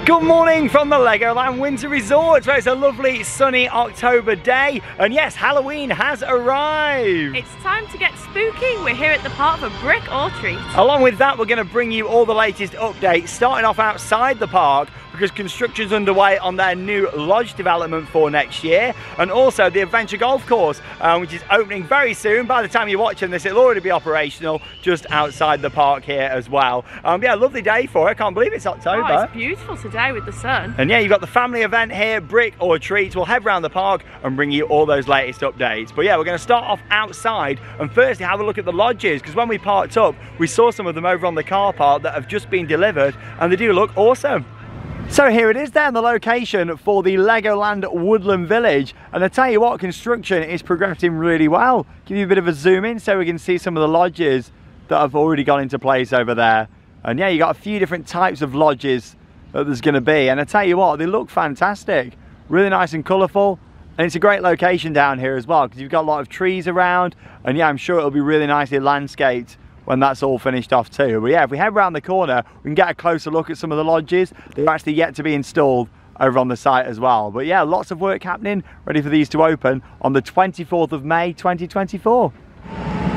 Good morning from the LEGOLAND Windsor Resort, where it's a lovely sunny October day, and yes, Halloween has arrived. It's time to get spooky. We're here at the park for brick or treat. Along with that, we're going to bring you all the latest updates, starting off outside the park, because construction's underway on their new lodge development for next year, and also the adventure golf course, which is opening very soon. By the time you're watching this, it'll already be operational just outside the park here as well. Yeah, lovely day for it. I can't believe it's October. Oh, it's beautiful today with the sun. And yeah, you've got the family event here, brick or treat. We'll head around the park and bring you all those latest updates. But yeah, we're going to start off outside and firstly have a look at the lodges, because when we parked up, we saw some of them over on the car park that have just been delivered, and they do look awesome. So here it is then, the location for the Legoland Woodland Village, and I tell you what, construction is progressing really well. Give you a bit of a zoom in so we can see some of the lodges that have already gone into place over there. And yeah, you got a few different types of lodges that there's going to be, and I tell you what, they look fantastic, really nice and colourful, and it's a great location down here as well because you've got a lot of trees around, and yeah, I'm sure it'll be really nicely landscaped when that's all finished off too. But yeah, if we head around the corner, we can get a closer look at some of the lodges. They're actually yet to be installed over on the site as well. But yeah, lots of work happening, ready for these to open on the 24th of May 2024.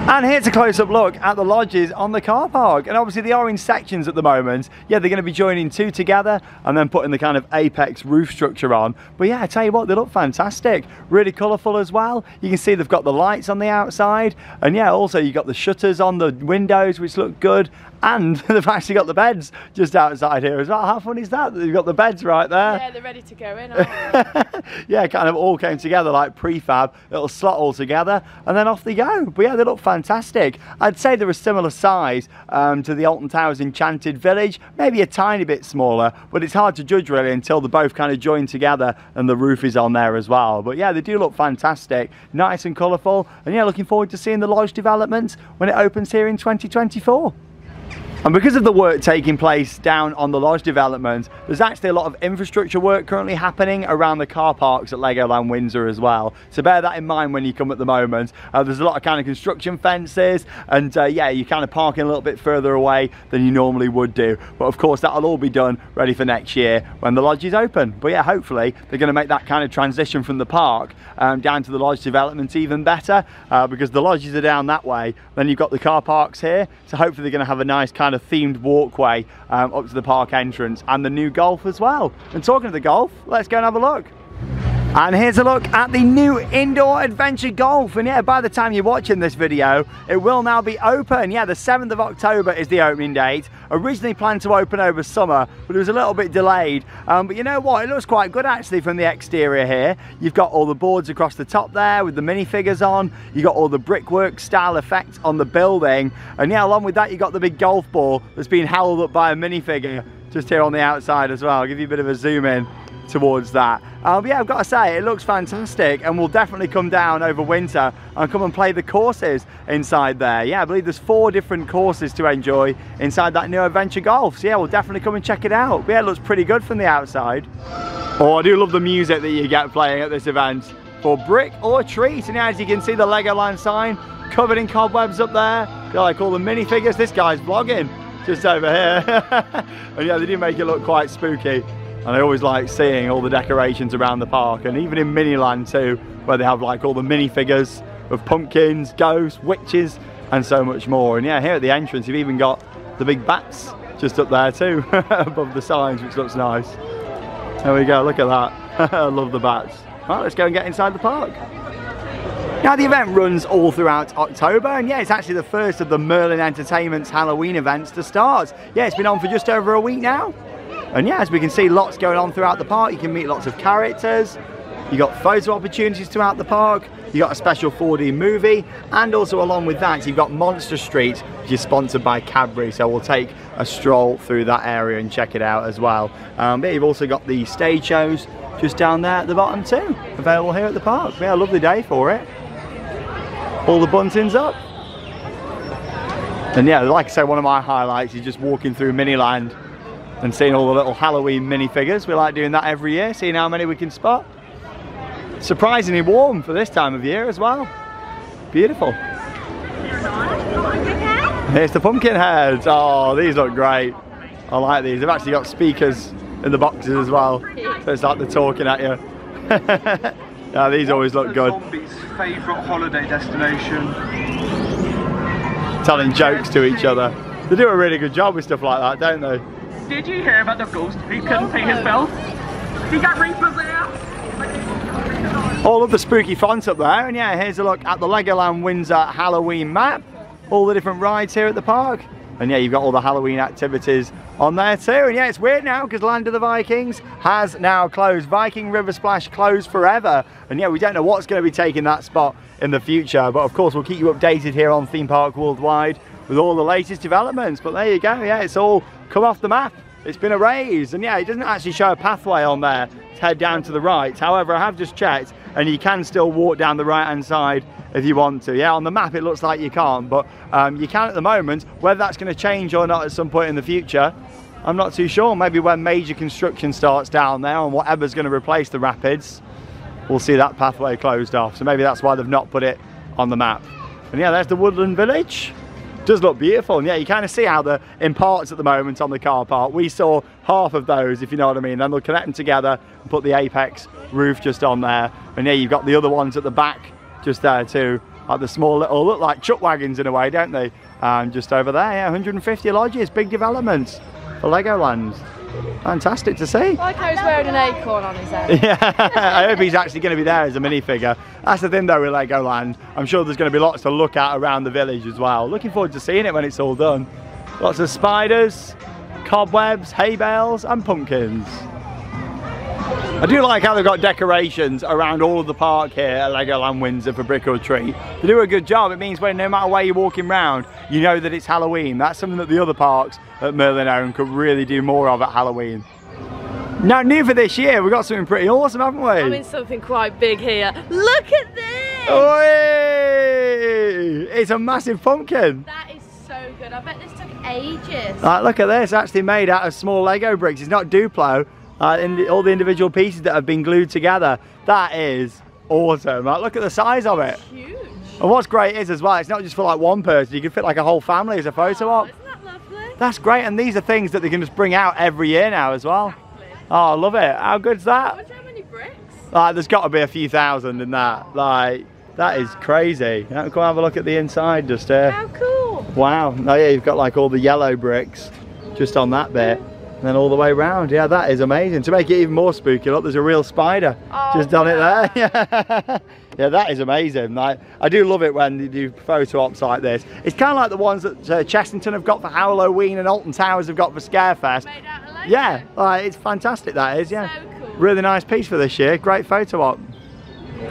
And here's a close-up look at the lodges on the car park, and obviously they are in sections at the moment. Yeah, they're going to be joining two together and then putting the kind of apex roof structure on. But yeah, I tell you what, they look fantastic, really colourful as well. You can see they've got the lights on the outside, and yeah, also you've got the shutters on the windows which look good, and they've actually got the beds just outside here as well. How fun is that? They've got the beds right there. Yeah, they're ready to go in, aren't they? Yeah, kind of all came together like prefab. It'll slot all together and then off they go. But yeah, they look fantastic. I'd say they're a similar size to the Alton Towers Enchanted Village, maybe a tiny bit smaller, but it's hard to judge really until they're both kind of joined together and the roof is on there as well. But yeah, they do look fantastic, nice and colourful, and yeah, looking forward to seeing the lodge development when it opens here in 2024. And because of the work taking place down on the lodge development, there's actually a lot of infrastructure work currently happening around the car parks at Legoland Windsor as well. So bear that in mind when you come at the moment. There's a lot of kind of construction fences, and yeah, you're kind of parking a little bit further away than you normally would do. But of course, that'll all be done ready for next year when the lodge is open. But yeah, hopefully they're going to make that kind of transition from the park down to the lodge development even better, because the lodges are down that way. Then you've got the car parks here, so hopefully they're going to have a nice kind of themed walkway up to the park entrance, and the new golf as well. And talking of the golf, let's go and have a look. And here's a look at the new indoor adventure golf, and yeah, by the time you're watching this video, it will now be open. Yeah, the 7th of October is the opening date. Originally planned to open over summer, but it was a little bit delayed. But you know what, it looks quite good actually from the exterior here. You've got all the boards across the top there with the minifigures on. You've got all the brickwork style effects on the building, and yeah, along with that you've got the big golf ball that's been held up by a minifigure just here on the outside as well. I'll give you a bit of a zoom in towards that. But yeah, I've got to say, it looks fantastic, and we'll definitely come down over winter and come and play the courses inside there. Yeah, I believe there's 4 different courses to enjoy inside that new adventure golf. So yeah, we'll definitely come and check it out. But yeah, it looks pretty good from the outside. Oh, I do love the music that you get playing at this event for brick or treat. And yeah, as you can see, the Legoland sign covered in cobwebs up there. Got like all the minifigures. This guy's vlogging just over here. And yeah, they do make it look quite spooky. And I always like seeing all the decorations around the park, and even in Miniland too, where they have like all the minifigures of pumpkins, ghosts, witches, and so much more. And yeah, here at the entrance, you've even got the big bats just up there too, above the signs, which looks nice. There we go, look at that. I love the bats. Right, let's go and get inside the park. Now, the event runs all throughout October, and yeah, it's actually the first of the Merlin Entertainment's Halloween events to start. Yeah, it's been on for just over a week now. And yeah, as we can see, lots going on throughout the park. You can meet lots of characters. You got photo opportunities throughout the park. You got a special 4D movie, and also along with that, you've got Monster Street, which is sponsored by Cadbury. So we'll take a stroll through that area and check it out as well. But you've also got the stage shows just down there at the bottom too, available here at the park. Yeah, a lovely day for it. All the buntings up. And yeah, like I say, one of my highlights is just walking through Miniland and seeing all the little Halloween minifigures. We like doing that every year, seeing how many we can spot. Surprisingly warm for this time of year as well. Beautiful. Here's the pumpkin heads. Oh, these look great. I like these. They've actually got speakers in the boxes as well. So it's like they're talking at you. Yeah, these always look good. Zombies' favourite holiday destination. Telling jokes to each other. They do a really good job with stuff like that, don't they? Did you hear about the ghost who couldn't pay his bill? He got repossessed! All of the spooky fonts up there, and yeah, here's a look at the LEGOLAND Windsor Halloween map. All the different rides here at the park. And yeah, you've got all the Halloween activities on there too. And yeah, it's weird now because Land of the Vikings has now closed. Viking River Splash closed forever. And yeah, we don't know what's going to be taking that spot in the future. But of course, we'll keep you updated here on Theme Park Worldwide with all the latest developments. But there you go, yeah, it's all come off the map. It's been erased. And yeah, it doesn't actually show a pathway on there to head down to the right. However, I have just checked and you can still walk down the right hand side if you want to. Yeah, on the map it looks like you can't, but you can at the moment. Whether that's going to change or not at some point in the future, I'm not too sure. Maybe when major construction starts down there and whatever's going to replace the rapids, we'll see that pathway closed off. So maybe that's why they've not put it on the map. And yeah, there's the Woodland Village. Does look beautiful, and yeah, you kind of see how they're in parts at the moment on the car park. We saw half of those, if you know what I mean. Then they'll connect them together and put the apex roof just on there. And yeah, you've got the other ones at the back just there too, like the small little, look like chuck wagons in a way, don't they? Just over there, yeah, 150 lodges, big developments for Legoland. Fantastic to see. I like how he's wearing an acorn on his head. Yeah, I hope he's actually going to be there as a minifigure. That's the thing though with Legoland. I'm sure there's going to be lots to look at around the village as well. Looking forward to seeing it when it's all done. Lots of spiders, cobwebs, hay bales and pumpkins. I do like how they've got decorations around all of the park here at LEGOLAND Windsor for Brick or Treat. They do a good job. It means when no matter where you're walking around, you know that it's Halloween. That's something that the other parks at Merlin Own could really do more of at Halloween. Now, new for this year, we've got something pretty awesome, haven't we? I mean, something quite big here. Look at this! Oi! It's a massive pumpkin. That is so good. I bet this took ages. Right, look at this, actually made out of small Lego bricks. It's not Duplo. All the individual pieces that have been glued together. That is awesome. Like, look at the size of it. Huge. And what's great is as well, it's not just for like one person. You can fit like a whole family as a photo op. Isn't that lovely? That's great, and these are things that they can just bring out every year now as well. Exactly. Oh, I love it. How good's that? I wonder how many bricks? Like, there's got to be a few thousand in that. Like, that is crazy. Come have a look at the inside just here. How cool. Wow. Oh yeah, you've got like all the yellow bricks just on that bit. And then all the way around. Yeah, that is amazing. To make it even more spooky, look, there's a real spider just done it there. Yeah. Yeah, that is amazing. Like, I do love it when you do photo ops like this. It's kind of like the ones that Chessington have got for Halloween and Alton Towers have got for Scarefest. Made out of Lego. Yeah, like, it's fantastic, that is, yeah. So cool. Really nice piece for this year. Great photo op.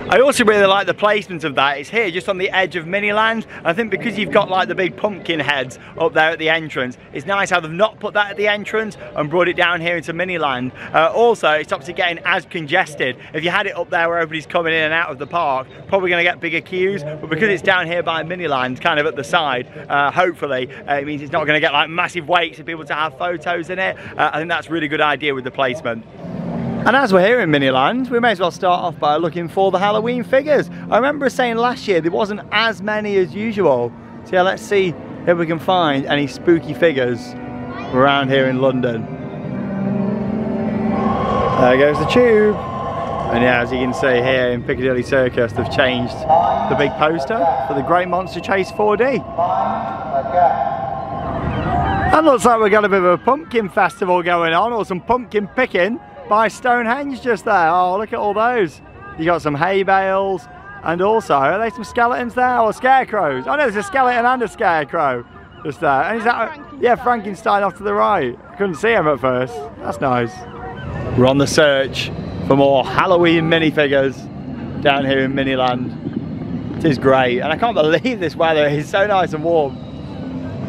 I also really like the placement of that. It's here just on the edge of Miniland. I think because you've got like the big pumpkin heads up there at the entrance, it's nice how they've not put that at the entrance and brought it down here into Miniland. Also, it stops it getting as congested. If you had it up there where everybody's coming in and out of the park, probably going to get bigger queues, but because it's down here by Miniland, kind of at the side, hopefully, it means it's not going to get like massive waits for people to have photos in it. I think that's a really good idea with the placement. And as we're here in Miniland, we may as well start off by looking for the Halloween figures. I remember saying last year there wasn't as many as usual. So yeah, let's see if we can find any spooky figures around here in London. There goes the tube. And yeah, as you can see here in Piccadilly Circus, they've changed the big poster for the Great Monster Chase 4D. And looks like we've got a bit of a pumpkin festival going on, or some pumpkin picking by Stonehenge just there. Oh, look at all those. You got some hay bales, and also, are there some skeletons there, or scarecrows? Oh no, there's a skeleton and a scarecrow just there. And is that, yeah, Frankenstein off to the right. Couldn't see him at first. That's nice. We're on the search for more Halloween minifigures down here in Miniland. It is great, and I can't believe this weather is so nice and warm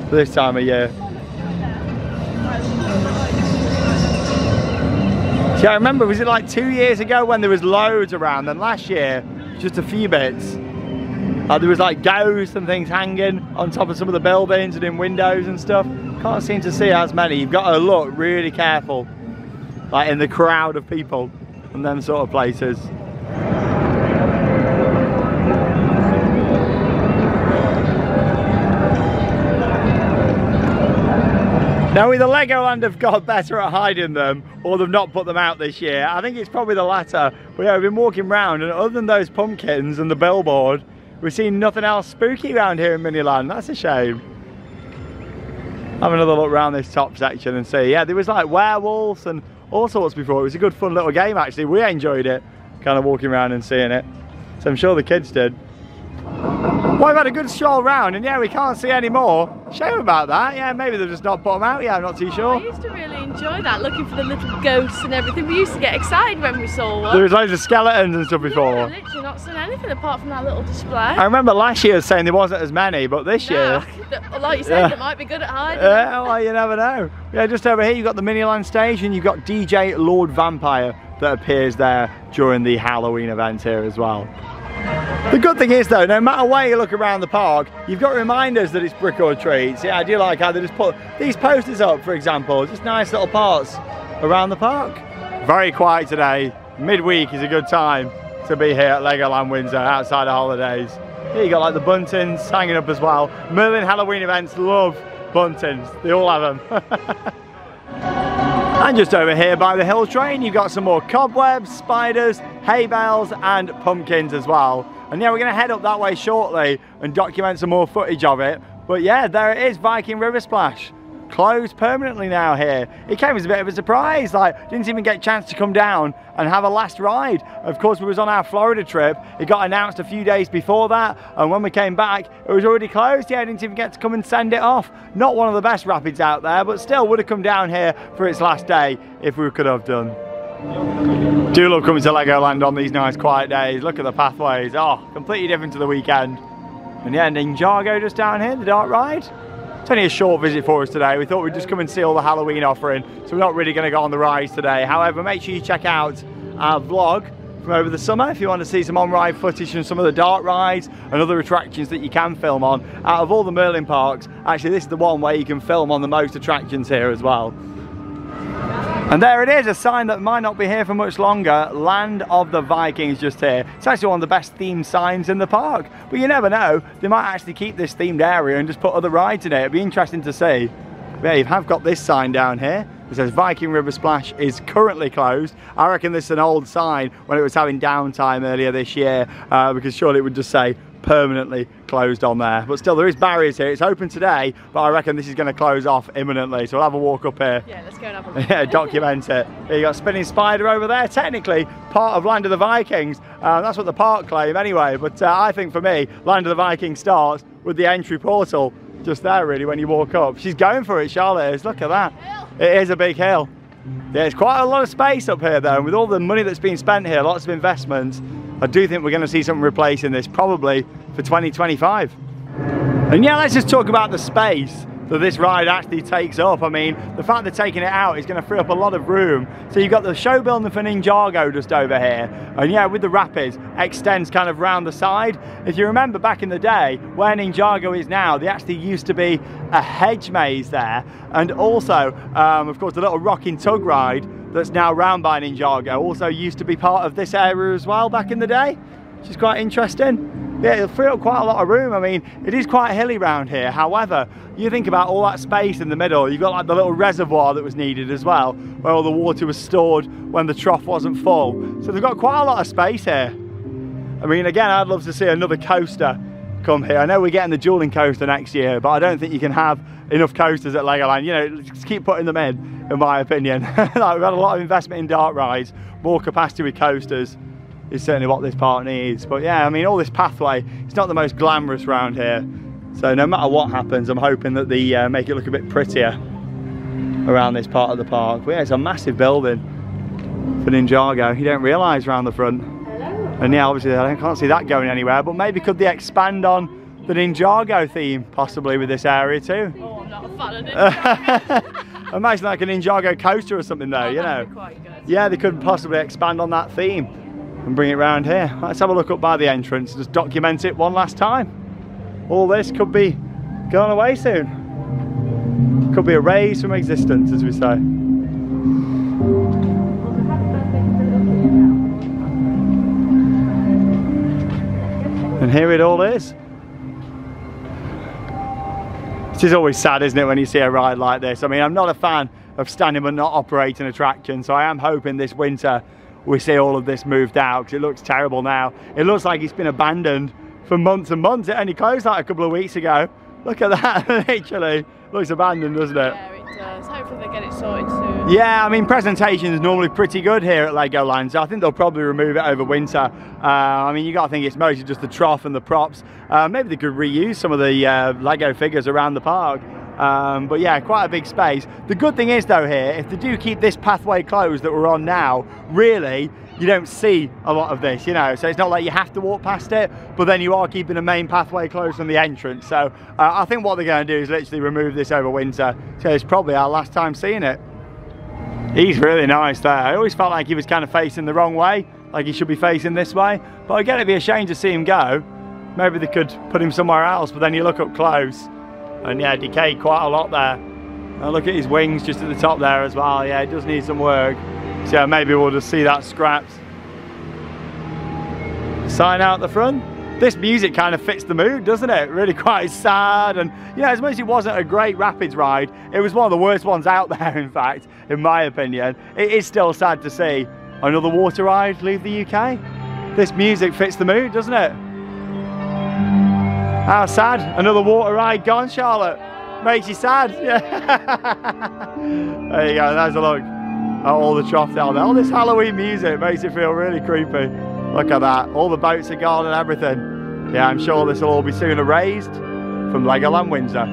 for this time of year. See, I remember, was it like 2 years ago when there was loads around, then last year, just a few bits. There was like ghosts and things hanging on top of some of the buildings and in windows and stuff. Can't seem to see as many. You've got to look really careful, like in the crowd of people and them sort of places. Now either Legoland have got better at hiding them or they've not put them out this year. I think it's probably the latter. But yeah, we've been walking around and other than those pumpkins and the billboard, we've seen nothing else spooky around here in Miniland. That's a shame. Have another look around this top section and see. Yeah, there was like werewolves and all sorts before. It was a good fun little game actually. We enjoyed it, kind of walking around and seeing it. So I'm sure the kids did. Well, we've had a good stroll round and yeah, we can't see any more. Shame about that. Yeah, maybe they've just not put them out yet, I'm not too sure. I used to really enjoy that, looking for the little ghosts and everything. We used to get excited when we saw one. There was loads of skeletons and stuff before. Yeah, literally not seen anything apart from that little display. I remember last year saying there wasn't as many, but this year... Like you said, they might be good at hiding. Yeah, well, you never know. Yeah, just over here you've got the Miniland stage and you've got DJ Lord Vampire that appears there during the Halloween event here as well. The good thing is though, no matter where you look around the park, you've got reminders that it's brick or treats. Yeah, I do like how they just put these posters up, for example, just nice little parts around the park. Very quiet today. Midweek is a good time to be here at Legoland Windsor outside of holidays. Here you got like the buntings hanging up as well. Merlin Halloween events love buntings. They all have them. And just over here by the hill train, you've got some more cobwebs, spiders, hay bales and pumpkins as well. And yeah, we're going to head up that way shortly and document some more footage of it. But yeah, there it is, Viking River Splash. Closed permanently now here. It came as a bit of a surprise, like didn't even get a chance to come down and have a last ride. Of course, we was on our Florida trip. It got announced a few days before that, and when we came back, it was already closed. Yeah, I didn't even get to come and send it off. Not one of the best rapids out there, but still would have come down here for its last day if we could have done. Do love coming to Legoland on these nice quiet days. Look at the pathways. Oh, completely different to the weekend. And yeah, Ninjago just down here, the dark ride. It's only a short visit for us today. We thought we'd just come and see all the Halloween offering, so we're not really going to go on the rides today. However, make sure you check out our vlog from over the summer if you want to see some on-ride footage from some of the dark rides and other attractions that you can film on. Out of all the Merlin parks, actually this is the one where you can film on the most attractions here as well. And there it is, a sign that might not be here for much longer. Land of the Vikings just here. It's actually one of the best themed signs in the park. But you never know, they might actually keep this themed area and just put other rides in it. It'd be interesting to see. But yeah, you have got this sign down here. It says Viking River Splash is currently closed. I reckon this is an old sign when it was having downtime earlier this year, because surely it would just say permanently closed on there. But still, there is barriers here. It's open today, but I reckon this is going to close off imminently. So we'll have a walk up here. Yeah, let's go and have a look. Yeah, document it. Here you got Spinning Spider over there. Technically part of Land of the Vikings. That's what the park claim anyway. But I think for me, Land of the Vikings starts with the entry portal just there really when you walk up. She's going for it, Charlotte is. Look at that. It is a big hill. Yeah, it's quite a lot of space up here though. And with all the money that's been spent here, lots of investments, I do think we're going to see something replacing this probably for 2025. And yeah, let's just talk about the space that this ride actually takes up. I mean, the fact they're taking it out is going to free up a lot of room. So you've got the show building for Ninjago just over here. And yeah, with the rapids, extends kind of round the side. If you remember back in the day, where Ninjago is now, there actually used to be a hedge maze there. And also, of course, the little rocking tug ride that's now round by Ninjago also used to be part of this area as well back in the day, which is quite interesting. Yeah, it'll free up quite a lot of room. I mean, it is quite hilly round here. However, you think about all that space in the middle, you've got like the little reservoir that was needed as well, where all the water was stored when the trough wasn't full. So they've got quite a lot of space here. I mean, again, I'd love to see another coaster come here. I know we're getting the dueling coaster next year, but I don't think you can have enough coasters at Legoland. You know, just keep putting them in my opinion. Like, we've had a lot of investment in dark rides, more capacity with coasters is certainly what this park needs. But yeah, I mean, all this pathway, it's not the most glamorous round here. So no matter what happens, I'm hoping that they make it look a bit prettier around this part of the park. But yeah, it's a massive building for Ninjago. You don't realise around the front. And yeah, obviously I can't see that going anywhere, but maybe could they expand on the Ninjago theme possibly with this area too? Oh, I'm not a fan of Ninjago. Imagine like a Ninjago coaster or something though, you know. Quite good. Yeah, they could possibly expand on that theme and bring it round here. Let's have a look up by the entrance and just document it one last time. All this could be going away soon. Could be erased from existence, as we say. And here it all is. It is always sad, isn't it, when you see a ride like this? I mean, I'm not a fan of standing but not operating attractions, so I am hoping this winter we see all of this moved out, because it looks terrible now. It looks like it's been abandoned for months and months. It only closed like a couple of weeks ago. Look at that, literally. Looks abandoned, doesn't it? Yeah, it does. Hopefully they get it sorted soon. Yeah, I mean, presentation is normally pretty good here at Legoland, so I think they'll probably remove it over winter. I mean, you got to think it's mostly just the trough and the props. Maybe they could reuse some of the Lego figures around the park. But yeah, quite a big space. The good thing is though here, if they do keep this pathway closed that we're on now, really, you don't see a lot of this, you know, so it's not like you have to walk past it, but then you are keeping the main pathway closed from the entrance. So I think what they're going to do is literally remove this over winter, so it's probably our last time seeing it. He's really nice there. I always felt like he was kind of facing the wrong way, like he should be facing this way, but again, it'd be a shame to see him go. Maybe they could put him somewhere else, but then you look up close and yeah, decayed quite a lot there. And look at his wings just at the top there as well. Yeah, it does need some work. So maybe we'll just see that scrapped. Sign out the front. This music kind of fits the mood, doesn't it? Really quite sad, and you know, as much as it wasn't a great rapids ride, it was one of the worst ones out there, in fact, in my opinion. It is still sad to see another water ride leave the UK. This music fits the mood, doesn't it? How sad. Another water ride gone, Charlotte. Makes you sad. Yeah. There you go, there's a look at all the trough down there. All this Halloween music makes it feel really creepy. Look at that, all the boats are gone and everything. Yeah, I'm sure this will all be soon erased from Legoland Windsor.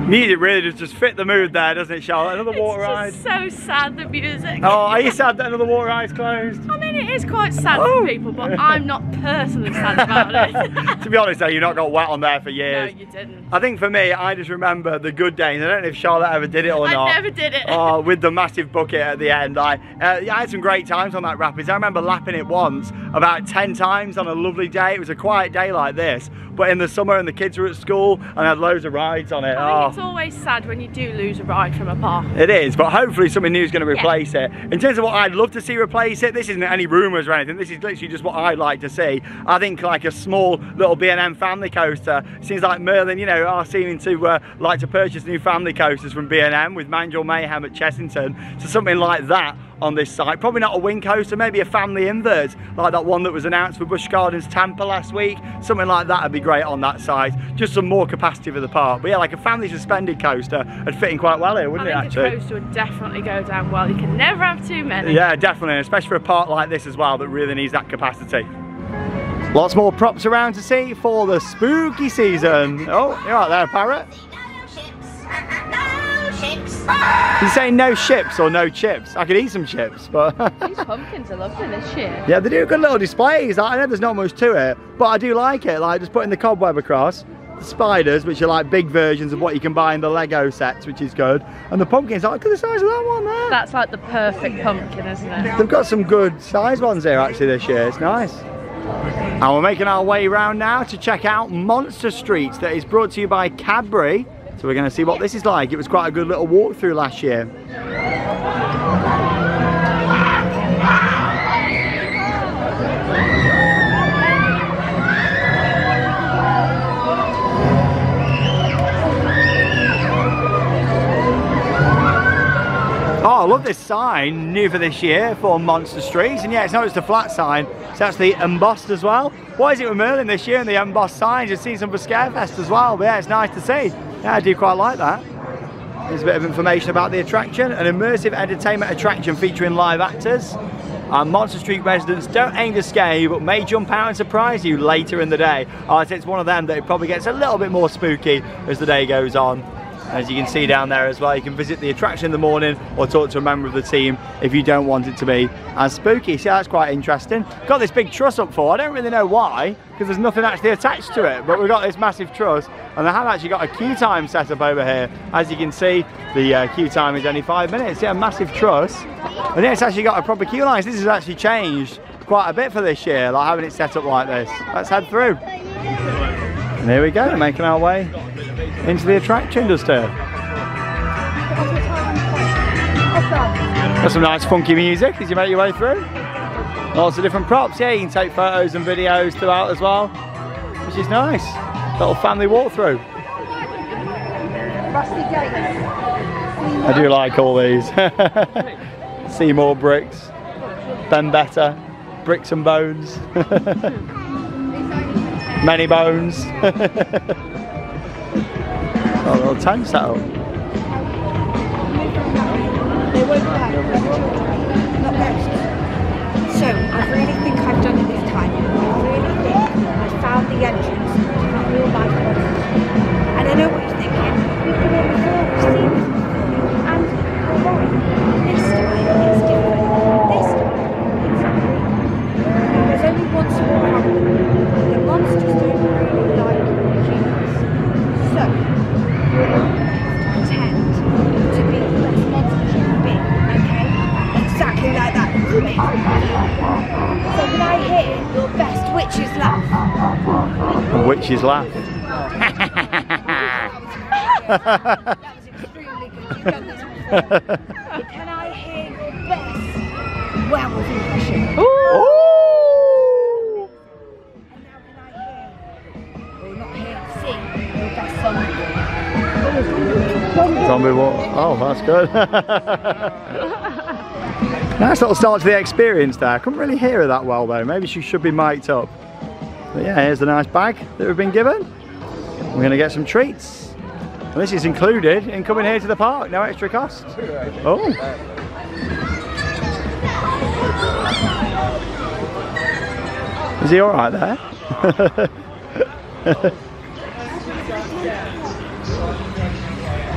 Music really does just fit the mood there, doesn't it, Charlotte? Another water ride. It's so sad, the music. Oh, are you sad that another water ride's closed? I mean, it is quite sad for people, but I'm not personally sad about it. To be honest though, you've not got wet on there for years. No, you didn't. I think for me, I just remember the good days. I don't know if Charlotte ever did it or not. I never did it. Oh, with the massive bucket at the end. I had some great times on that rapids. I remember lapping it once about 10 times on a lovely day. It was a quiet day like this, but in the summer and the kids were at school and I had loads of rides on it. I think it's always sad when you do lose a ride from a park. It is, but hopefully something new is going to replace it. In terms of what I'd love to see replace it, this isn't any rumours or anything, this is literally just what I'd like to see. I think like a small little B&M family coaster. Seems like Merlin, you know, are seeming to like to purchase new family coasters from B&M with Manual Mayhem at Chessington. So something like that on this site. Probably not a wing coaster, maybe a family invert, like that one that was announced for Busch Gardens Tampa last week. Something like that would be great on that site. Just some more capacity for the park. But yeah, like a family suspended coaster would fit in quite well here, wouldn't it actually? I think a coaster would definitely go down well. You can never have too many. Yeah, definitely, especially for a park like this as well that really needs that capacity. Lots more props around to see for the spooky season. Oh, you're right there, Parrot. He's saying no ships or no chips. I could eat some chips, but these pumpkins are lovely this year. Yeah, they do good little displays. I know there's not much to it, but I do like it. Like just putting the cobweb across, the spiders, which are like big versions of what you can buy in the Lego sets, which is good, and the pumpkins. Look at the size of that one there. That's like the perfect pumpkin, isn't it? They've got some good size ones here actually this year. It's nice. And we're making our way around now to check out Monster Streets, that is brought to you by Cadbury. So we're going to see what this is like. It was quite a good little walkthrough last year. Oh, I love this sign, new for this year for Monster Streets. And yeah, it's not just a flat sign, it's actually embossed as well. What is it with Merlin this year and the embossed signs? You've seen some for Scarefest as well, but yeah, it's nice to see. Yeah, I do quite like that. There's a bit of information about the attraction. An immersive entertainment attraction featuring live actors. And Monster Street residents don't aim to scare you, but may jump out and surprise you later in the day. I'd say it's one of them that it probably gets a little bit more spooky as the day goes on. As you can see down there as well, you can visit the attraction in the morning or talk to a member of the team if you don't want it to be as spooky. So that's quite interesting. Got this big truss up for, I don't really know why, because there's nothing actually attached to it, but we've got this massive truss, and they have actually got a queue time set up over here. As you can see, the queue time is only 5 minutes. Yeah, massive truss. And yeah, it's actually got a proper queue line. So this has actually changed quite a bit for this year, like having it set up like this. Let's head through. And here we go, making our way into the attraction just here. Got some nice funky music as you make your way through. Lots of different props. Yeah, you can take photos and videos throughout as well, which is nice. Little family walkthrough. Rusty gates. I do like all these. Seymour bricks, Ben Better, bricks and bones, many bones. Oh, a little tent set up. They won't go. Not ghosts. So, I really think I've done it this time. I really think I found the entrance to my real life monster. And I know what you're thinking. We've been here before, we've seen this before. And you're right. This time it's different. This time it's a dream. Now, there's only one small problem. The monsters don't really like humans. So, you're going to pretend to be the best monsters you can be, okay? Exactly like that. So can I hear your best witch's laugh? Witch's laugh. That was extremely good. You've done this before. Can I hear your best werewolf impression? Ooh. And now can I hear, or not hear, see your best zombie? Zombie what? Oh, that's good. Nice little start to the experience there. I couldn't really hear her that well though. Maybe she should be mic'd up. But yeah, here's the nice bag that we've been given. We're going to get some treats. And this is included in coming here to the park. No extra cost. Oh. Is he alright there?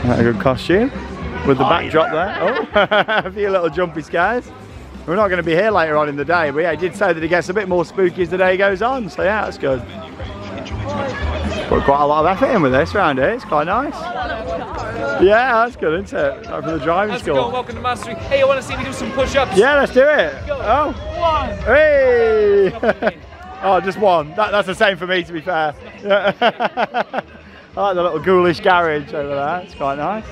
A good costume with the backdrop there. Oh, a few little jumpy scares. We're not going to be here later on in the day, but yeah, he did say that it gets a bit more spooky as the day goes on, so yeah, that's good. Put quite a lot of effort in with this around here, it's quite nice. Yeah, that's good, isn't it? Like for the driving How's it school. going? Welcome to Mastery. Hey, I want to see me do some push-ups. Yeah, let's do it. Oh, One. hey! Oh, just one. That's the same for me, to be fair. Yeah. I like the little ghoulish garage over there, it's quite nice.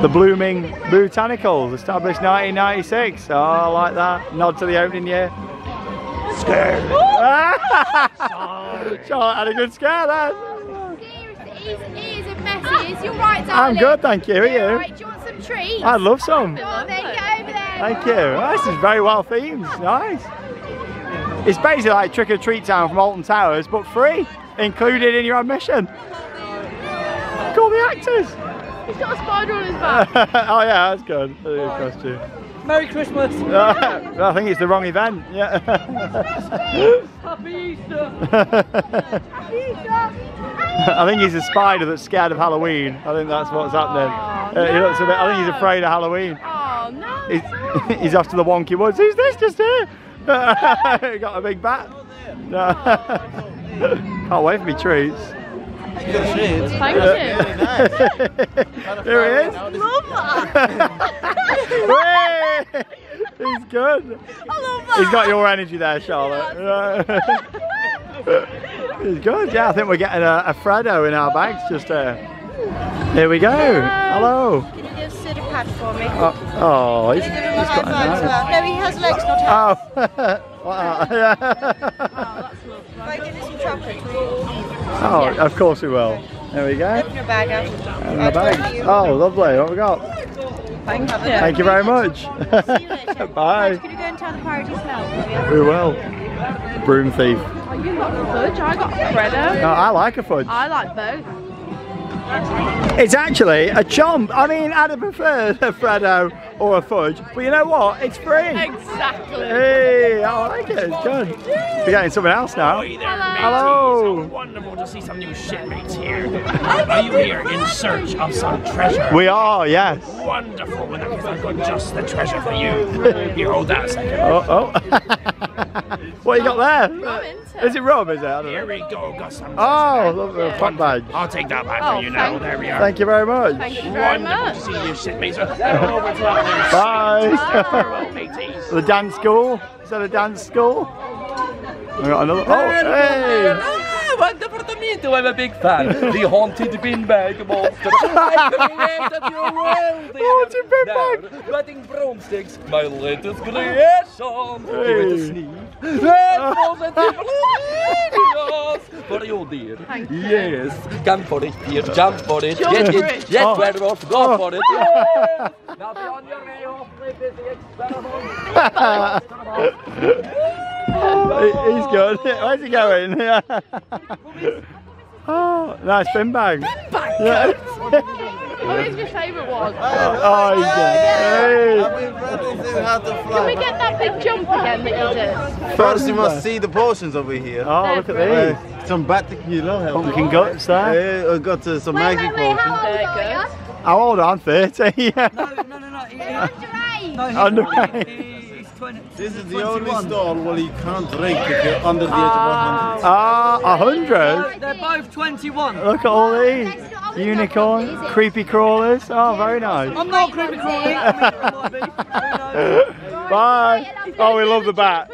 The Blooming Botanicals, established 1996. Oh, I like that. Nod to the opening year. Scared. Charlotte had a good scare then. He is a mess, he is. You're right, darling. I'm good, thank you. Are you? Right, do you want some treats? I'd love some. Go on then, get over there. Thank you. Oh, this is very well themed. Nice. It's basically like Trick or Treat Town from Alton Towers, but free, included in your admission. Call the actors. He's got a spider on his back. Oh yeah, that's good. That's a good costume. Merry Christmas. I think it's the wrong event. Yeah. Happy Easter. I think he's a spider that's scared of Halloween. I think that's what's happening. He looks a bit. I think he's afraid of Halloween. Oh no. He's off to the wonky woods. Who's this just here? He got a big bat. Can't wait for me treats. Thank you. Here he is. Love that. He's good. I love that. He's got your energy there, Charlotte. He's good. Yeah, I think we're getting a Freddo in our bags just here we go. Hello. Can you give Sid a pat for me? Oh, he's got a nice. No, he has legs, not hands. Oh. Wow. If I give you some chocolate, will you? Oh, of course we will. There we go. Open your bag out. And the bag. Oh, lovely. What have we got? Thank you. Thank you very much. See you later. Bye. Can you go and tell the party smell, will you? We will. Broom thief. Oh, you got the fudge, I got Freddo. No, I like a fudge. I like both. It's actually a chomp. I mean, I'd have preferred a Freddo or a fudge, but you know what? It's free. Exactly. Hey, I like it. It's good. We're getting something else now. Hello. Wonderful to see some new shipmates here. Are you here in search of some treasure? We are, yes. Wonderful. Well, I've got just the treasure for you. Here, hold that a second. Oh. What you got there? Rum, isn't it? Is it rum, is it? I don't Here know. we go. Got some. Oh, look, a fun badge. I'll take that back Oh, for you now. There we are. Thank you very much. Thank you very Wonderful much. to see you shipmates. Over to that Bye. Farewell, mateys. The dance school. Is that a dance school? We got another. Oh, hey. wonder for the meat. I'm a big fan. The haunted beanbag monster. I created your world. Haunted beanbag. Now, cutting broomsticks, my latest creation. Give it a sneeze. That positive delicious. For you, dear. Thank you. Yes. Jump for it, dear. Jump for it. Jump Get for it. it. Yes, werewolf. Go for it. Yes. Now be on your way off with this experiment. He's good. Where's he going? Oh, nice bin bag. Back Yeah. What is your favourite one? Oh, he's good. Can we get that big jump again that you did? First, you must see the portions over here. Oh, look at these. Some spooktacular. Pumpkin guts there. I got some magic portions. Very good. How old am I? 30. Yeah. No. Underage. He's 20. This is the only stall where you can't drink if you're under the age of 100. Ah, 100. They're both 21. Look at all these. Unicorn, creepy crawlers. Oh, very nice. I'm not creepy crawling. I mean, Bye. Oh, we love the bat.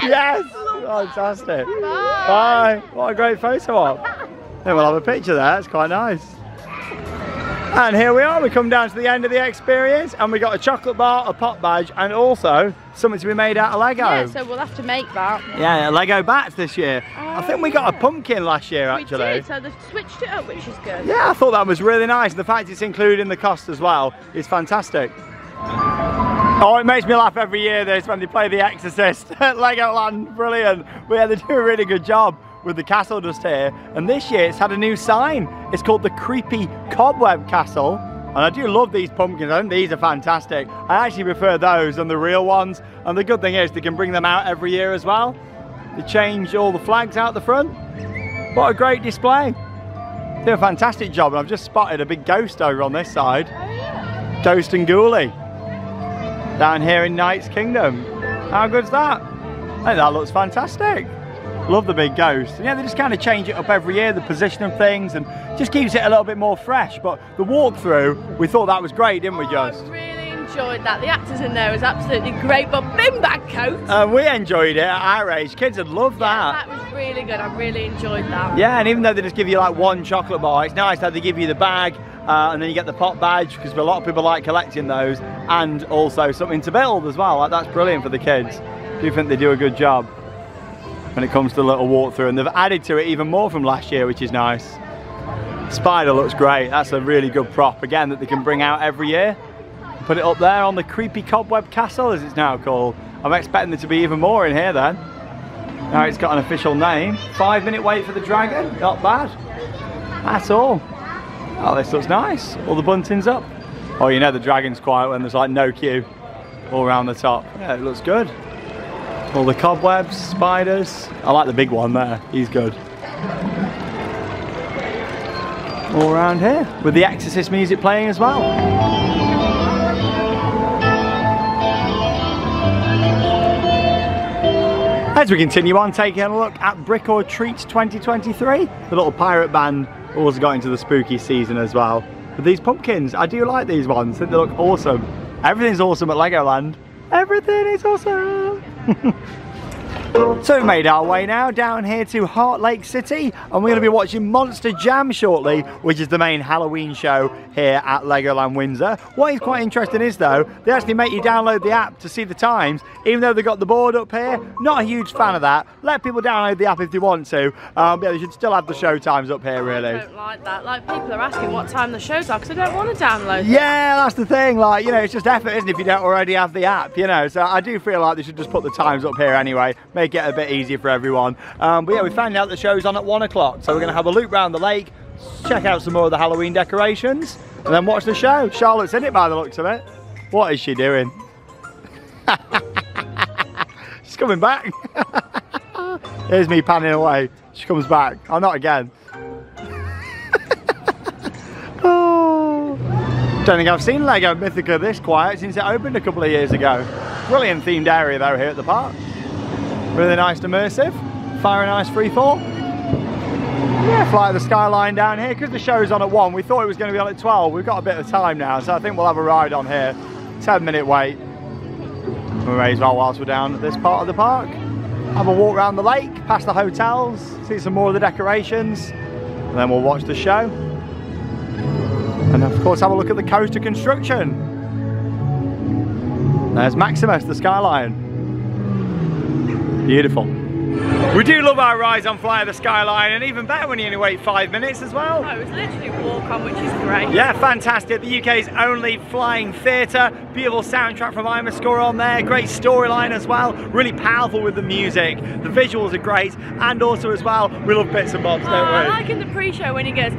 Yes. Fantastic. Bye. What a great photo op. Then we'll have a picture there. It's quite nice. And here we are, we come down to the end of the experience and we got a chocolate bar, a pop badge and also something to be made out of Lego. Yeah, so we'll have to make that. Yeah, Lego bats this year. I think we got a pumpkin last year actually. We did, so they've switched it up, which is good. Yeah, I thought that was really nice. The fact it's included in the cost as well is fantastic. Oh, it makes me laugh every year this when they play The Exorcist at Legoland. Brilliant. Yeah, they do a really good job with the castle just here, and this year it's had a new sign. It's called the Creepy Cobweb Castle, and I do love these pumpkins. I think these are fantastic. I actually prefer those than the real ones, and the good thing is they can bring them out every year as well. They change all the flags out the front. What a great display. They do a fantastic job, and I've just spotted a big ghost over on this side. Ghost and Ghoulie down here in Knight's Kingdom. How good's that? I think that looks fantastic. Love the big ghost. Yeah, they just kind of change it up every year, the position of things, and just keeps it a little bit more fresh. But the walkthrough, we thought that was great, didn't we, Just? I really enjoyed that. The actors in there was absolutely great, but bin bag coat. We enjoyed it at our age. Kids would love that. That was really good. I really enjoyed that. Yeah, and even though they just give you like one chocolate bar, it's nice that they give you the bag and then you get the pop badge, because a lot of people like collecting those, and also something to build as well. Like, that's brilliant for the kids. Do you think they do a good job when it comes to the little walkthrough? And they've added to it even more from last year, which is nice. Spider looks great. That's a really good prop, again, that they can bring out every year. Put it up there on the Creepy Cobweb Castle, as it's now called. I'm expecting there to be even more in here then. Now it's got an official name. 5-minute wait for the dragon. Not bad at all. Oh, this looks nice. All the buntings up. Oh, you know the dragon's quiet when there's like no queue all around the top. Yeah, it looks good. All the cobwebs, spiders. I like the big one there. He's good. All around here with the Exorcist music playing as well. As we continue on, taking a look at Brick or Treats 2023. The little pirate band also got into the spooky season as well. But these pumpkins, I do like these ones. I think they look awesome. Everything's awesome at Legoland. Everything is awesome. So we made our way now down here to Heart Lake City, and we're going to be watching Monster Jam shortly, which is the main Halloween show here at Legoland Windsor. What is quite interesting is though, they actually make you download the app to see the times, even though they've got the board up here. Not a huge fan of that. Let people download the app if they want to. Yeah, they should still have the show times up here really. I don't like that. Like, people are asking what time the shows are because I don't want to download them. Yeah, that's the thing. Like, you know, it's just effort, isn't it, if you don't already have the app, you know. So I do feel like they should just put the times up here anyway, make it a bit easier for everyone. But yeah, we found out the show's on at 1 o'clock, so we're going to have a loop round the lake, check out some more of the Halloween decorations, and then watch the show. Charlotte's in it by the looks of it. What is she doing? She's coming back. Here's me panning away. She comes back. Oh, not again. Oh. Don't think I've seen Lego Mythica this quiet since it opened a couple of years ago. Brilliant themed area though here at the park. Really nice and immersive. Fire and ice freefall. Yeah, fly the skyline down here. Because the show's on at 1, we thought it was going to be on at 12. We've got a bit of time now, so I think we'll have a ride on here. 10-minute wait. We may as well whilst we're down at this part of the park. have a walk around the lake, past the hotels, see some more of the decorations, and then we'll watch the show. And of course have a look at the coaster construction. There's Maximus, the skyline. Beautiful. We do love our rides on Fly of the Skyline, and even better when you only wait 5 minutes as well. Oh, it was literally a walk on, which is great. Yeah, fantastic. The UK's only flying theatre. Beautiful soundtrack from Imascore on there. Great storyline as well. Really powerful with the music. The visuals are great, and also as well, we love Bits and Bobs, don't we? I like in the pre-show when he goes.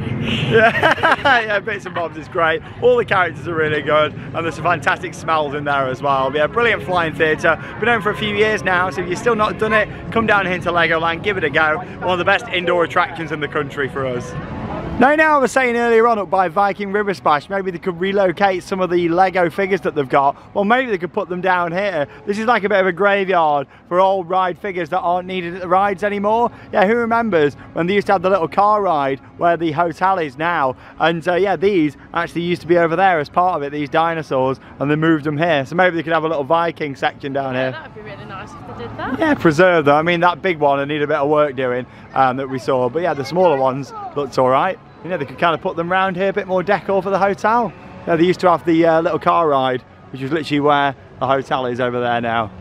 Yeah, Bits and Bobs is great. All the characters are really good, and there's some fantastic smells in there as well. Yeah, brilliant flying theatre. Been on for a few years now, so if you've still not done it, come down here to Legoland, give it a go. One of the best indoor attractions in the country for us. Now I was saying earlier on up by Viking River Splash, maybe they could relocate some of the Lego figures that they've got. Well, maybe they could put them down here. This is like a bit of a graveyard for old ride figures that aren't needed at the rides anymore. Yeah, who remembers when they used to have the little car ride where the hotel is now? And yeah, these actually used to be over there as part of it, these dinosaurs, and they moved them here. So maybe they could have a little Viking section down here. That would be really nice if they did that. Yeah, preserve them. I mean, that big one, I need a bit of work doing that we saw. But yeah, the smaller ones looked all right. You know, they could kind of put them round here, a bit more decor for the hotel. Yeah, they used to have the little car ride, which is literally where the hotel is over there now.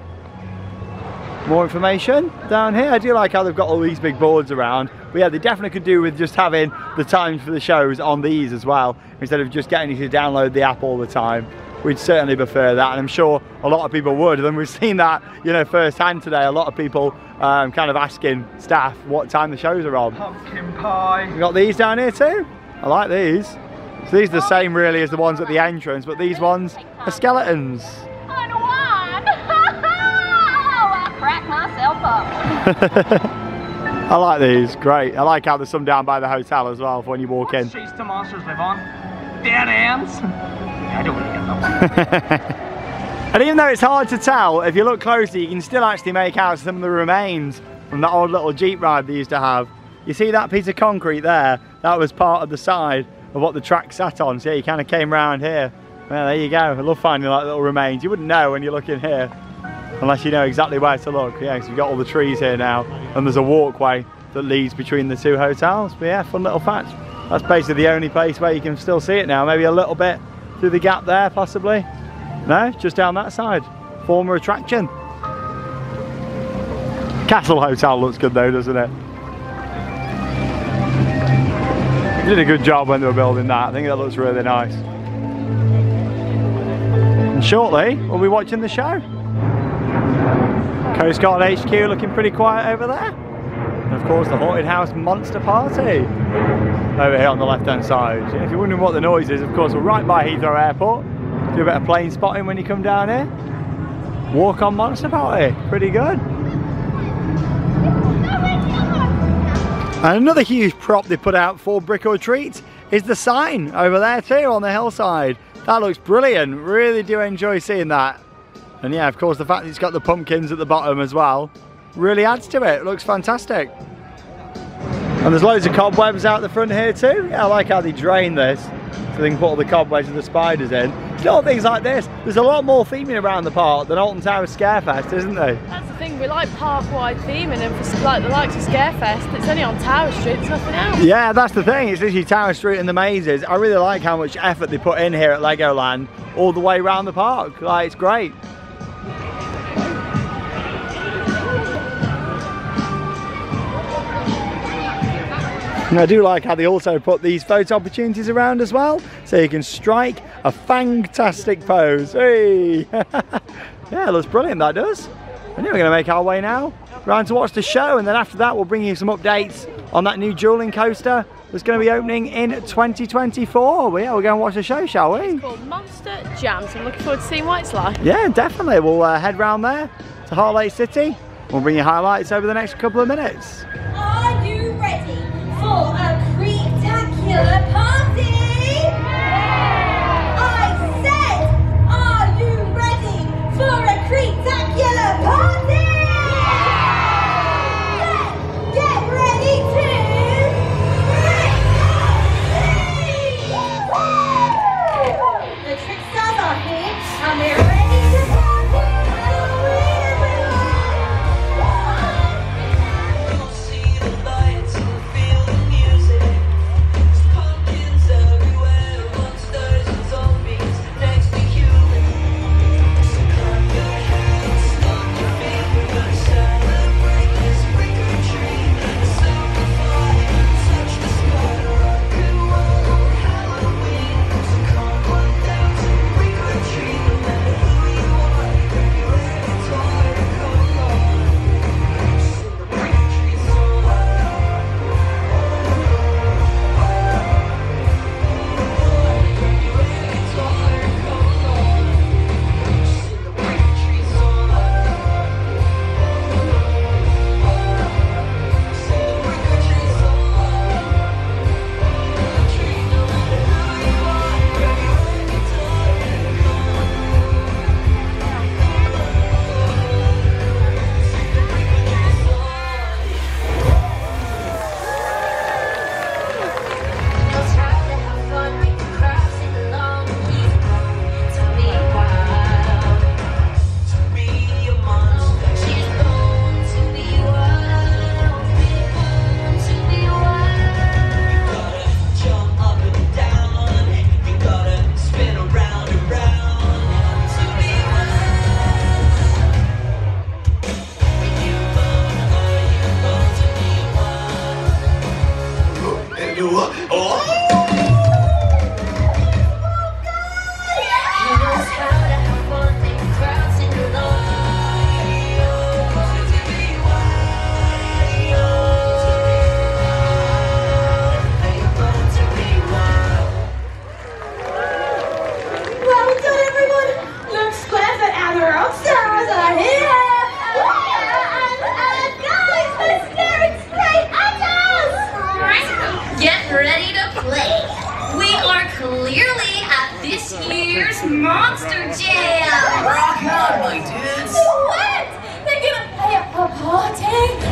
More information down here. I do like how they've got all these big boards around. But yeah, they definitely could do with just having the times for the shows on these as well, instead of just getting you to download the app all the time. We'd certainly prefer that, and I'm sure a lot of people would. And we've seen that, you know, firsthand today. A lot of people kind of asking staff what time the shows are on. Pumpkin pie. We got these down here too. I like these. So these are the same really as the ones at the entrance, but these ones are skeletons. On one. I cracked myself up. I like these, great. I like how there's some down by the hotel as well for when you walk in. What streets do monsters live on? Dead ends. I don't really get that one. And even though it's hard to tell, if you look closely, you can still actually make out some of the remains from that old little Jeep ride they used to have. You see that piece of concrete there? That was part of the side of what the track sat on. So yeah, you kind of came round here. Well, there you go. I love finding like little remains. You wouldn't know when you look in here, unless you know exactly where to look. Yeah, because you've got all the trees here now, and there's a walkway that leads between the two hotels. But yeah, fun little fact. That's basically the only place where you can still see it now. Maybe a little bit through the gap there, possibly. No, just down that side. Former attraction. Castle Hotel looks good though, doesn't it? They did a good job when they were building that. I think that looks really nice. And shortly, we'll be watching the show. Coast Guard HQ looking pretty quiet over there. And of course the Haunted House Monster Party over here on the left hand side. If you're wondering what the noise is, of course we're right by Heathrow Airport. Do a bit of plane spotting when you come down here. Walk on Monster Party, pretty good. And another huge prop they put out for Brick or Treat is the sign over there too on the hillside. That looks brilliant, really do enjoy seeing that. And yeah, of course the fact that it's got the pumpkins at the bottom as well really adds to it, looks fantastic. And there's loads of cobwebs out the front here too. Yeah, I like how they drain this so they can put all the cobwebs and the spiders in. Little things like this. There's a lot more theming around the park than Alton Towers Scarefest, isn't there? That's the thing, we like park-wide theming, and for like the likes of Scarefest, it's only on Tower Street, there's nothing else. Yeah, that's the thing, it's literally Tower Street and the mazes. I really like how much effort they put in here at Legoland all the way around the park. Like, it's great. And I do like how they also put these photo opportunities around as well, so you can strike a fantastic pose. Hey! Yeah, it looks brilliant, that does. And yeah, we're going to make our way now round to watch the show, and then after that we'll bring you some updates on that new dueling coaster that's going to be opening in 2024. But yeah, we'll go and watch the show, shall we? It's called Monster Jam, so I'm looking forward to seeing what it's like. Yeah, definitely. We'll head round there to Heart Lake City. We'll bring you highlights over the next couple of minutes. Are you ready for a spooktacular party? I said, are you ready for a spooktacular party? Then get ready to trick or treat! The trick stars are here and we're ready to party! Halloween, everyone! Here's Monster Jam! Rock on, my dudes! What? They're gonna play a party?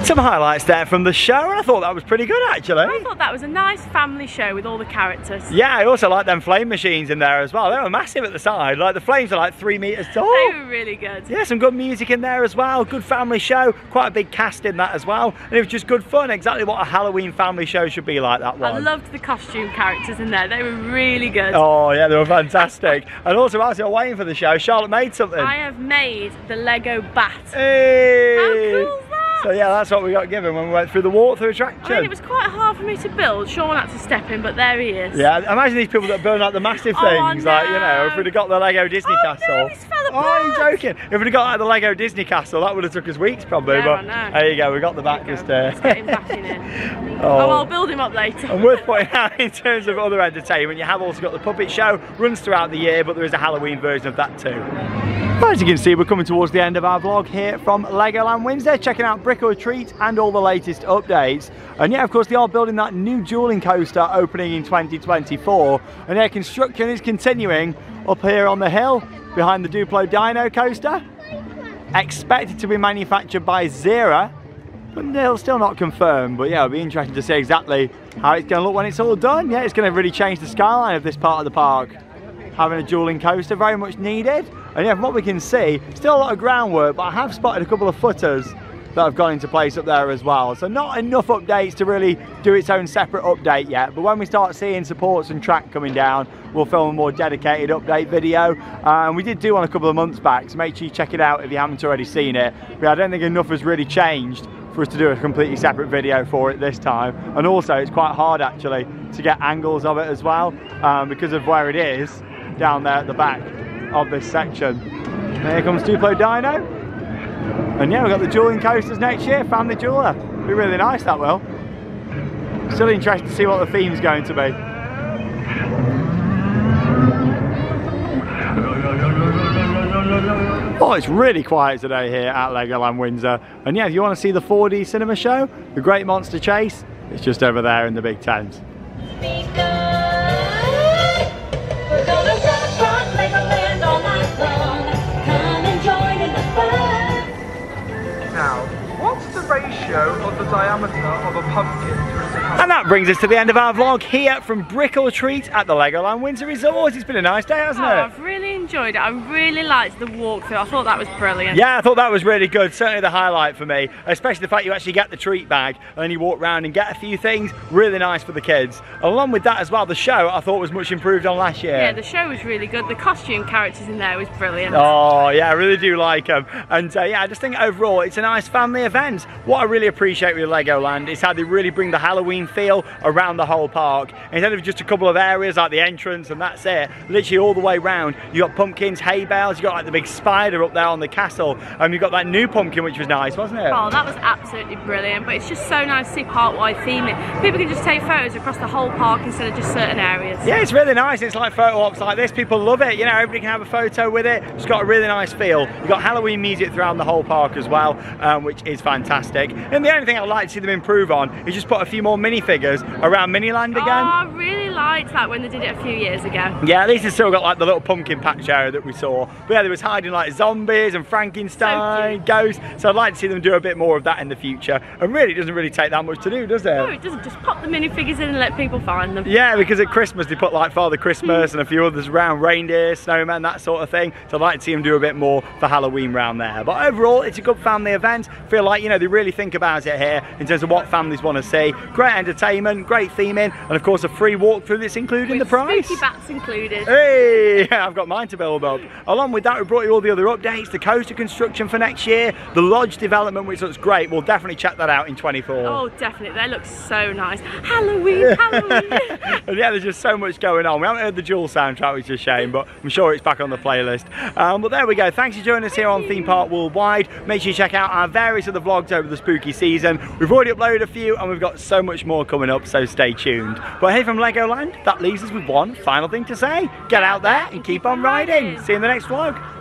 Some highlights there from the show, and I thought that was pretty good actually. I thought that was a nice family show with all the characters. Yeah, I also like them flame machines in there as well. They were massive at the side, like the flames are like 3 meters tall. They were really good. Yeah, some good music in there as well, good family show, quite a big cast in that as well, and it was just good fun, exactly what a Halloween family show should be like, that one. I loved the costume characters in there, they were really good. Oh yeah, they were fantastic. And also, as you're waiting for the show, Charlotte made something. I have made the Lego bat. Hey! How cool is that? So yeah, that's what we got given when we went through the walkthrough attraction. I mean, it was quite hard for me to build. Sean had to step in, but there he is. Yeah, imagine these people that build like the massive things, like, you know, if we'd have got the Lego Disney Castle. No, he's fell apart. Oh, you're joking. If we'd have got like the Lego Disney Castle, that would have took us weeks probably, Yeah, but I know. there you go, we got the back just there. Let's get him back in here. Oh. I'll build him up later. And worth pointing out, in terms of other entertainment, you have also got the puppet show, runs throughout the year, but there is a Halloween version of that too. As you can see, we're coming towards the end of our vlog here from LEGOLAND Windsor, checking out Brick or Treat and all the latest updates. And yeah, of course, they are building that new dueling coaster opening in 2024. And yeah, construction is continuing up here on the hill behind the Duplo Dino coaster. Expected to be manufactured by Zera, but they'll still not confirmed. But yeah, it'll be interesting to see exactly how it's going to look when it's all done. Yeah, it's going to really change the skyline of this part of the park. Having a dueling coaster, very much needed. And yeah, from what we can see, still a lot of groundwork, but I have spotted a couple of footers that have gone into place up there as well. So not enough updates to really do its own separate update yet, but when we start seeing supports and track coming down, we'll film a more dedicated update video. And we did do one a couple of months back, so make sure you check it out if you haven't already seen it. But I don't think enough has really changed for us to do a completely separate video for it this time. And also it's quite hard actually to get angles of it as well, because of where it is down there at the back of this section. And here comes Duplo Dino. And yeah, we've got the dueling coasters next year, Family Jeweler. Be really nice, that will. Still interested to see what the theme's going to be. Oh, it's really quiet today here at LEGOLAND Windsor. And yeah, if you want to see the 4D cinema show, The Great Monster Chase, it's just over there in the big tent. Now, what's the ratio of the diameter of a pumpkin to its circumference? And that brings us to the end of our vlog here from Brick or Treat at the Legoland Windsor Resort. It's been a nice day, hasn't it? I've really enjoyed it. I really liked the walkthrough. I thought that was brilliant. Yeah, I thought that was really good. Certainly the highlight for me, especially the fact you actually get the treat bag and then you walk around and get a few things. Really nice for the kids. Along with that as well, the show I thought was much improved on last year. Yeah, the show was really good. The costume characters in there was brilliant. Oh yeah, I really do like them. And yeah, I just think overall it's a nice family event. What I really appreciate with Legoland is how they really bring the Halloween feel around the whole park. Instead of just a couple of areas like the entrance and that's it, literally all the way round, you got pumpkins, hay bales, you got like the big spider up there on the castle, and you got that new pumpkin which was nice, wasn't it? Oh, that was absolutely brilliant. But it's just so nice to see park-wide theming. People can just take photos across the whole park instead of just certain areas. Yeah, it's really nice. It's like photo ops like this. People love it. You know, everybody can have a photo with it. It's got a really nice feel. You've got Halloween music throughout the whole park as well, which is fantastic. And the only thing I'd like to see them improve on is just put a few more minifigures around Miniland again. Oh, I really liked that when they did it a few years ago. Yeah, at least it's still got like the little pumpkin patch area that we saw. But yeah, they was hiding like zombies and Frankenstein, so ghosts. So I'd like to see them do a bit more of that in the future. And really, it doesn't really take that much to do, does it? No, it doesn't. Just pop the minifigures in and let people find them. Yeah, because at Christmas they put like Father Christmas and a few others around, reindeer, snowmen, that sort of thing. So I'd like to see them do a bit more for Halloween round there. But overall, it's a good family event. Feel like, you know, they really think about it here in terms of what families want to see. Great entertainment, great theming, and of course a free walkthrough that's included in the price. Spooky bats included. Hey, I've got mine to build up. Along with that, we brought you all the other updates, the coaster construction for next year, the lodge development, which looks great. We'll definitely check that out in 24. Oh, definitely. They look so nice. Halloween, Halloween. And yeah, there's just so much going on. We haven't heard the Jewel soundtrack, which is a shame, but I'm sure it's back on the playlist. But there we go. Thanks for joining us here on Theme Park Worldwide. Make sure you check out our various other vlogs over the spooky season. We've already uploaded a few and we've got so much more coming up, so stay tuned. But hey, from Legoland, that leaves us with one final thing to say. Get out there and keep on riding. See you in the next vlog.